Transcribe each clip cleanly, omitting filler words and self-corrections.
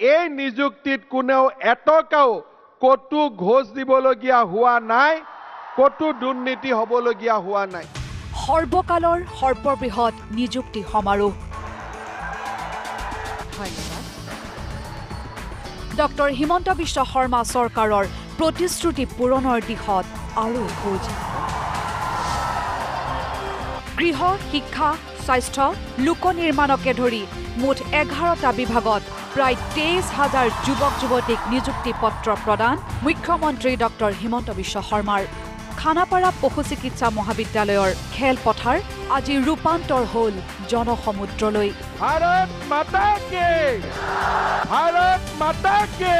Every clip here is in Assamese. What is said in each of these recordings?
এই নিযুক্তিত কোনেও এটকাও কতো ঘোষ দিবলগীয়া হোৱা নাই, কতো দুৰ্নীতি হ'বলগীয়া হোৱা নাই। সৰ্বকালৰ সৰ্ববৃহৎ নিযুক্তি সমাৰোহ। ডক্টৰ হিমন্ত বিশ্ব শৰ্মা চৰকাৰৰ প্ৰতিশ্ৰুতি পূৰণৰ দিশত আৰু খোজ। গৃহ, শিক্ষা, স্বাস্থ্য, লোক নিৰ্মাণকে ধৰি মুঠ 11টা বিভাগত প্ৰায় 23,000 যুৱক যুৱতীক নিযুক্তি পত্ৰ প্ৰদান মুখ্যমন্ত্ৰী ডক্টৰ হিমন্ত বিশ্ব শৰ্মাৰ। খানাপাৰা পশু চিকিৎসা মহাবিদ্যালয়ৰ খেলপথাৰ আজি ৰূপান্তৰ হ'ল জনসমুদ্ৰলৈ। ভাৰত মাতা কি, ভাৰত মাতা কি।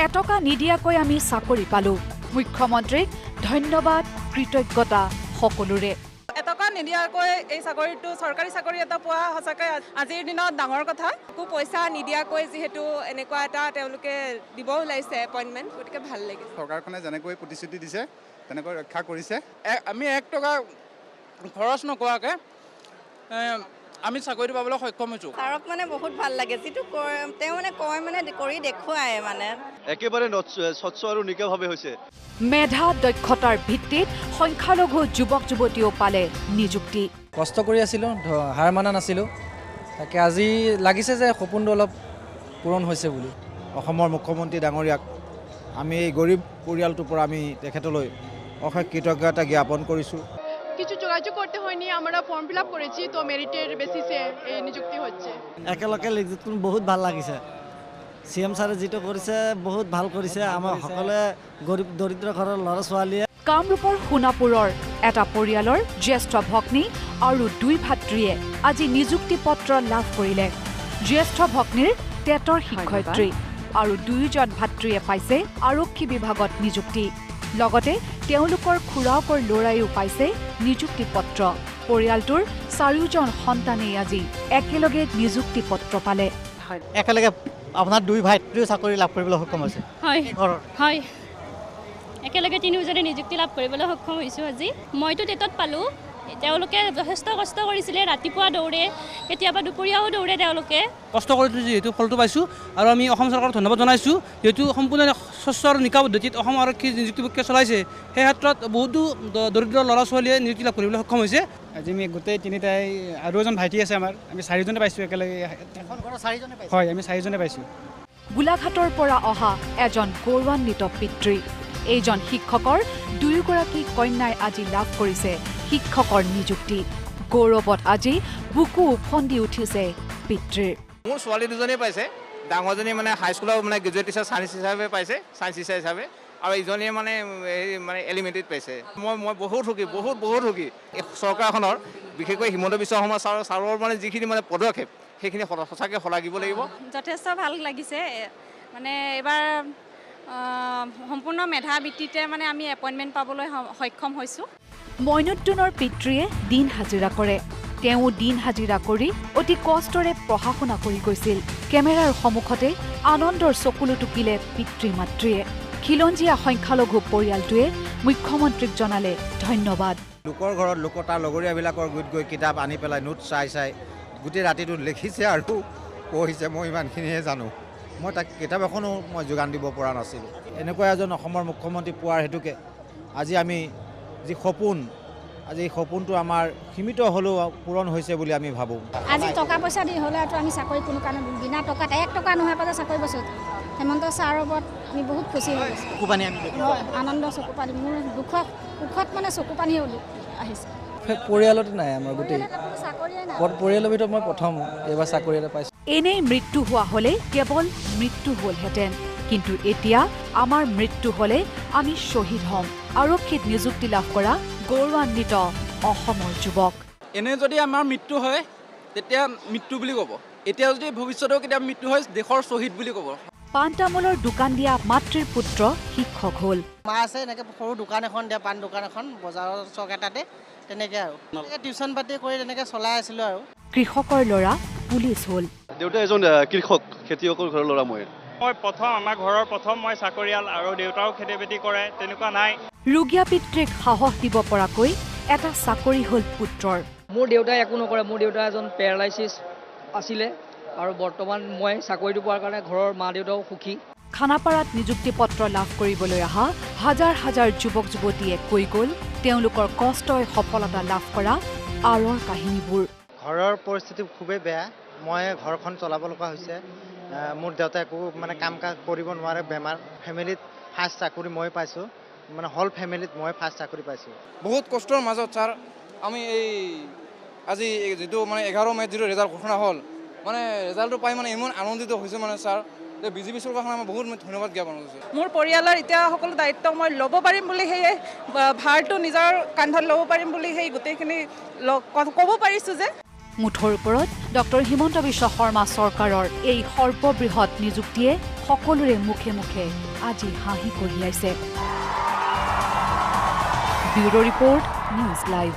এটকা নিদিয়াকৈ আমি চাকৰি পালো। মুখ্যমন্ত্ৰীক ধন্যবাদ, কৃতজ্ঞতা সকলোৰে। এটকা নিদিয়াকৈ এই চাকৰিটো চৰকাৰী চাকৰি এটা পোৱা সঁচাকৈ আজিৰ দিনত ডাঙৰ কথা। একো পইচা নিদিয়াকৈ যিহেতু এনেকুৱা এটা তেওঁলোকে দিব ওলাইছে এপইণ্টমেণ্ট, গতিকে ভাল লাগিছে। চৰকাৰখনে যেনেকৈ প্ৰতিশ্ৰুতি দিছে তেনেকৈ ৰক্ষা কৰিছে। আমি 1 টকা খৰচ নকৰাকৈ আমি চাকৰিটো পাবলৈ সক্ষম হৈছোঁ। ছাৰক মানে বহুত ভাল লাগে, যিটো তেওঁ মানে কয় মানে কৰি দেখুৱায়, মানে একেবাৰে স্বচ্ছ আৰু নিকাভাৱে হৈছে। মেধা দক্ষতাৰ ভিত্তিত সংখ্যালঘু যুৱক যুৱতীও পালে নিযুক্তি। কষ্ট কৰি আছিলোঁ, হাৰ মানা নাছিলোঁ, তাকে আজি লাগিছে যে সপোনটো অলপ পূৰণ হৈছে বুলি। অসমৰ মুখ্যমন্ত্ৰী ডাঙৰীয়াক আমি এই গৰীব পৰিয়ালটোৰ পৰা আমি তেখেতলৈ অশেষ কৃতজ্ঞতা জ্ঞাপন কৰিছোঁ। কিছু যোগাযোগ করতে হয়নি, আমরা ফর্ম ফিল আপ করেছি, তো মেরিটের বেসিসে এই নিযুক্তি হচ্ছে। একেলগে নিযুক্তি বহুত ভাল লাগিছে। CM ছাৰে যেটো কৰিছে বহুত ভাল কৰিছে। আমাৰ সকলে গৰীব দৰিদ্ৰ ঘৰৰ ল'ৰা ছোৱালীয়ে। কামৰূপৰ সোণাপুৰৰ এটা পৰিয়ালৰ জ্যেষ্ঠ ভগ্নী আৰু 2 ভাতৃয়ে আজি নিযুক্তি পত্ৰ লাভ কৰিলে। জ্যেষ্ঠ ভগ্নীৰ টেটৰ শিক্ষয়িত্ৰী আৰু 2জন ভাতৃয়ে পাইছে আৰক্ষী বিভাগত নিযুক্তি। লগতে তেওঁলোকৰ খুৰাকৰ ল'ৰাইও পাইছে নিযুক্তি পত্ৰ। পৰিয়ালটোৰ 4জন সন্তানেই আজি একেলগে নিযুক্তি পত্ৰ পালে। একেলগে আপোনাৰ 2 ভাইটিও চাকৰি লাভ কৰিবলৈ সক্ষম হৈছে। হয়, একেলগে 3জনে নিযুক্তি লাভ কৰিবলৈ সক্ষম হৈছোঁ আজি। মইতো টেটত পালোঁ, তেওঁলোকে যথেষ্ট কষ্ট কৰিছিলে, ৰাতিপুৱা দৌৰে, কেতিয়াবা দুপৰীয়াও দৌৰে। তেওঁলোকে কষ্ট কৰিছোঁ যিহেতু ফলটো পাইছোঁ, আৰু আমি অসম চৰকাৰক ধন্যবাদ জনাইছোঁ যিহেতু সম্পূৰ্ণ স্বচ্ছ আৰু নিকা পদ্ধতিত অসম আৰক্ষী নিযুক্তি প্ৰক্ৰিয়া চলাইছে। সেই ক্ষেত্ৰত বহুতো দৰিদ্ৰ ল'ৰা ছোৱালীয়ে নিযুক্তি লাভ কৰিবলৈ সক্ষম হৈছে। আজি আমি গোটেই 3টাই, আৰু এজন ভাইটি আছে আমাৰ, আমি 4জনে পাইছোঁ একেলগে। হয়, আমি 4জনে পাইছোঁ। গোলাঘাটৰ পৰা অহা এজন গৌৰৱান্বিত পিতৃ। এইজন শিক্ষকৰ 2গৰাকী কন্যাই আজি লাভ কৰিছে শিক্ষকৰ নিযুক্তি। গৌৰৱত আজি বুকু উফন্দি উঠিছে পিতৃৰ। মোৰ ছোৱালী 2জনেই পাইছে। ডাঙৰজনী মানে হাইস্কুলৰ মানে গ্ৰেজুৱেট টিচাৰ ছায়েন্স হিচাপে পাইছে, ছায়েন্স টিচাৰ হিচাপে, আৰু ইজনীয়ে মানে এলিমেণ্টেৰীত পাইছে। মই বহুত সুখী, বহুত সুখী। এই চৰকাৰখনৰ বিশেষকৈ হিমন্ত বিশ্ব শৰ্মা ছাৰৰ মানে যিখিনি মানে পদক্ষেপ, সেইখিনি সঁচাকৈ শলাগিব লাগিব। যথেষ্ট ভাল লাগিছে। মানে এইবাৰ সম্পূৰ্ণ মেধা ভিত্তিতে মানে আমি এপইণ্টমেণ্ট পাবলৈ সক্ষম হৈছোঁ। মইনুদ্দিনৰ পিতৃয়ে দিন হাজিৰা কৰে। তেওঁ দিন হাজিৰা কৰি অতি কষ্টৰে পঢ়া শুনা কৰি গৈছিল। কেমেৰাৰ সন্মুখতে আনন্দৰ চকুলো টুকিলে পিতৃ মাতৃয়ে। খিলঞ্জীয়া সংখ্যালঘু পৰিয়ালটোৱে মুখ্যমন্ত্ৰীক জনালে ধন্যবাদ। লোকৰ ঘৰত তাৰ লগৰীয়াবিলাকৰ গোট গৈ কিতাপ আনি পেলাই নোট চাই গোটেই ৰাতিটো লিখিছে আৰু পঢ়িছে। মই ইমানখিনিহে জানো। মই তাক কিতাপ এখনো মই যোগান দিব পৰা নাছিলোঁ। এনেকুৱা এজন অসমৰ মুখ্যমন্ত্ৰী পোৱাৰ হেতুকে আজি আমি যি সপোন, আজি এই সপোনটো আমাৰ সীমিত হ'লেও পূৰণ হৈছে বুলি আমি ভাবোঁ। আজি টকা পইচা দি হ'লেতো আমি চাকৰি কোনো কাৰণে বিনা টকাত 1 টকা নোহোৱাৰ পাছত চাকৰি পাইছোঁ। হেমন্ত ছাৰৰ ওপৰত আমি বহুত খুচি হৈ গৈছোঁ। চকু পানী আমি আনন্দ চকু পানী, মোৰ সুখত মানে চকু পানী আহিছে। পৰিয়ালতে নাই আমাৰ গোটেই পৰিয়ালৰ ভিতৰত মই প্ৰথম এইবাৰ চাকৰি এটা পাইছোঁ। এনেই মৃত্যু হোৱা হ'লে কেৱল মৃত্যু হ'লহেঁতেন, কিন্তু এতিয়া আমাৰ মৃত্যু হ'লে আমি শ্বহীদ হ'ম। আৰক্ষীত নিযুক্তি লাভ কৰা গৌৰৱান্বিত অসমৰ যুৱক। এনে যদি আমাৰ মৃত্যু হয় তেতিয়া মৃত্যু বুলি ক'ব। এতিয়া যদি ভৱিষ্যতেও কেতিয়াবা মৃত্যু হয় দেশৰ শ্বহীদ বুলি ক'ব। পাণ তামোলৰ দোকান দিয়া মাতৃৰ পুত্ৰ শিক্ষক হ'ল। মা আছে এনেকৈ সৰু দোকান এখন দিয়া, পাণ দোকান এখন বজাৰৰ চক এটাতে, তেনেকৈ আৰু টিউশ্যন পাতি কৰি তেনেকৈ চলাই আছিলোঁ। আৰু কৃষকৰ ল'ৰা পুলিচ হ'ল। দেউতা এজন কৃষক, খেতিয়কৰ ঘৰৰ ল'ৰা। মই প্ৰথম, আমাৰ ঘৰৰ প্ৰথম মই চাকৰিয়াল, আৰু দেউতাও খেতি বাতি কৰে, তেনেকুৱা নাই। ৰুগীয়া পিতৃক সাহস দিব পৰাকৈ এটা চাকৰি হ'ল পুত্ৰৰ। মোৰ দেউতাই একো নকৰে। মোৰ দেউতা এজন পেৰালাইচিছ আছিলে, আৰু বৰ্তমান মই চাকৰিটো পোৱাৰ কাৰণে ঘৰৰ মা দেউতাও সুখী। খানাপাৰাত নিযুক্তি পত্ৰ লাভ কৰিবলৈ অহা হাজাৰ হাজাৰ যুৱক যুৱতীয়ে কৈ গ'ল তেওঁলোকৰ কষ্টই সফলতা লাভ কৰা আঁৰৰ কাহিনীবোৰ। ঘৰৰ পৰিস্থিতি খুবেই বেয়া, মই ঘৰখন চলাব লগা হৈছে। মোৰ দেউতাই একো মানে কাম কাজ কৰিব নোৱাৰে, বেমাৰ। ফেমিলিত ফাৰ্ষ্ট চাকৰি মই পাইছোঁ, মানে হল ফেমিলিত মই ফাৰ্ষ্ট চাকৰি পাইছোঁ। বহুত কষ্টৰ মাজত ছাৰ আমি এই আজি যিটো মানে 11 মে'ত যিটো ৰেজাল্ট ঘোষণা হ'ল, মানে ৰেজাল্টটো পাই মানে ইমান আনন্দিত হৈছোঁ মানে ছাৰ। বিজেপি চৰকাৰখনক মই বহুত ধন্যবাদ জ্ঞাপন কৰিছোঁ। মোৰ পৰিয়ালৰ এতিয়া সকলো দায়িত্ব মই ল'ব পাৰিম বুলি সেই ভাৰটো নিজৰ কান্ধত ল'ব পাৰিম বুলি সেই গোটেইখিনি ক'ব পাৰিছোঁ যে। মুঠৰ ওপৰত ডক্টৰ হিমন্ত বিশ্ব শৰ্মা চৰকাৰৰ এই সৰ্ববৃহৎ নিযুক্তিয়ে সকলোৰে মুখে মুখে আজি হাঁহি কঢ়িয়াইছে। Bureau report, news live.